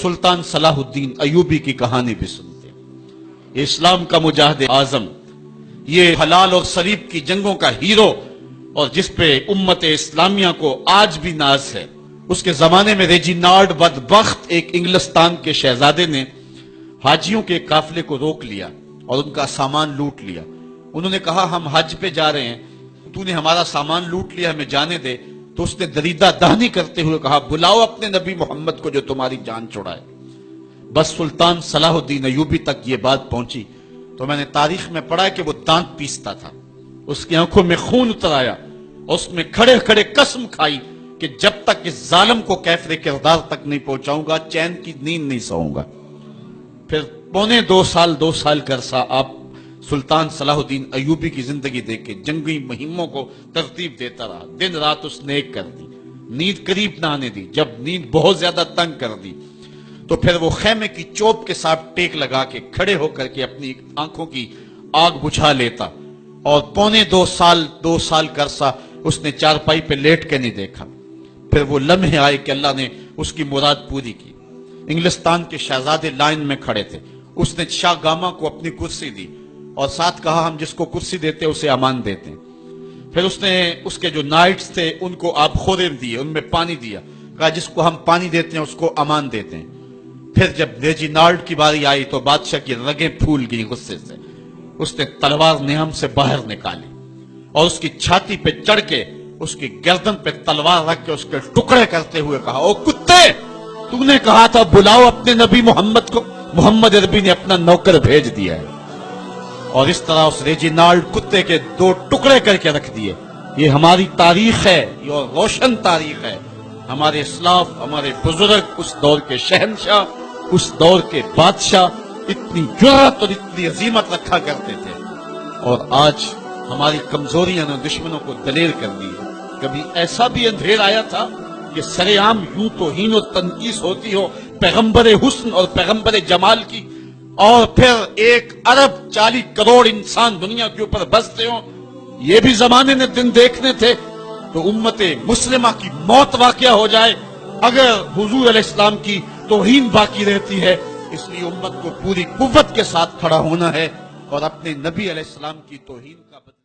سلطان صلاح الدین ایوبی کی کہانی بھی سنتے ہیں۔ یہ اسلام کا مجاہد اعظم، یہ حلال اور صلیب کی جنگوں کا ہیرو، اور جس پہ امت اسلامیہ کو آج بھی ناز ہے۔ اس کے زمانے میں ریجینالڈ بدبخت ایک انگلستان کے شہزادے نے حاجیوں کے قافلے کو روک لیا اور ان کا سامان لوٹ لیا۔ انہوں نے کہا ہم حج پہ جا رہے ہیں، تو نے ہمارا سامان لوٹ لیا، ہمیں جانے دے۔ تو اس نے دریدہ دہنی کرتے ہوئے کہا بلاؤ اپنے نبی محمد کو جو تمہاری جان چھڑائے۔ بس سلطان صلاح الدین ایوبی تک یہ بات پہنچی تو میں نے تاریخ میں پڑھا کہ وہ دانت پیستا تھا، اس کی آنکھوں میں خون اتر آیا اور اس میں کھڑے کھڑے قسم کھائی کہ جب تک اس ظالم کو کیفر کردار تک نہیں پہنچاؤں گا چین کی نیند نہیں سوؤں گا۔ پھر پونے دو سال کا عرصہ آپ سلطان صلاح الدین ایوبی کی زندگی دیکھ کے جنگی مہموں کو ترتیب دیتا رہا، دن رات اس نے ایک کر دی، نیند قریب نہ آنے دی۔ جب نیند بہت زیادہ تنگ کر دی تو پھر وہ خیمے کی چوب کے ساتھ ٹیک لگا کے کھڑے ہو کر کے اپنی آنکھوں کی آگ بجھا لیتا، اور پونے دو سال کا عرصہ اس نے چارپائی پہ لیٹ کے نہیں دیکھا۔ پھر وہ لمحے آئے کہ اللہ نے اس کی مراد پوری کی۔ انگلستان کے شہزادے لائن میں کھڑے تھے، اس نے شاہ گاما کو اپنی کرسی دی اور ساتھ کہا ہم جس کو کرسی دیتے اسے امان دیتے ہیں۔ پھر اس نے اس کے جو نائٹس تھے ان کو آب خورے دیے، ان میں پانی دیا، کہا جس کو ہم پانی دیتے ہیں اس کو امان دیتے ہیں۔ پھر جب ریجینالڈ کی باری آئی تو بادشاہ کی رگیں پھول گئی غصے سے، اس نے تلوار نہم سے باہر نکالی اور اس کی چھاتی پہ چڑھ کے اس کی گردن پہ تلوار رکھ کے اس کے ٹکڑے کرتے ہوئے کہا او کتے، تو نے کہا تھا بلاؤ اپنے نبی محمد کو، محمد عربی نے اپنا نوکر بھیج دیا ہے۔ اور اس طرح اس ریجینالڈ کتے کے دو ٹکڑے کر کے رکھ دیے۔ یہ ہماری تاریخ ہے، یہ روشن تاریخ ہے۔ ہمارے اسلاف، ہمارے بزرگ، اس دور کے شہنشاہ، اس دور کے بادشاہ اتنی جرأت اور اتنی عظیمت رکھا کرتے تھے، اور آج ہماری کمزوریاں نے دشمنوں کو دلیر کر دی ہے۔ کبھی ایسا بھی اندھیر آیا تھا کہ سرے عام یوں توہین و تنقیص ہوتی ہو پیغمبر حسن اور پیغمبر جمال کی، اور پھر 1 ارب 40 کروڑ انسان دنیا کے اوپر بستے ہوں؟ یہ بھی زمانے نے دن دیکھنے تھے۔ تو امت مسلمہ کی موت واقعہ ہو جائے اگر حضور علیہ السلام کی توہین باقی رہتی ہے۔ اس لیے امت کو پوری قوت کے ساتھ کھڑا ہونا ہے اور اپنے نبی علیہ السلام کی توہین کا بدلہ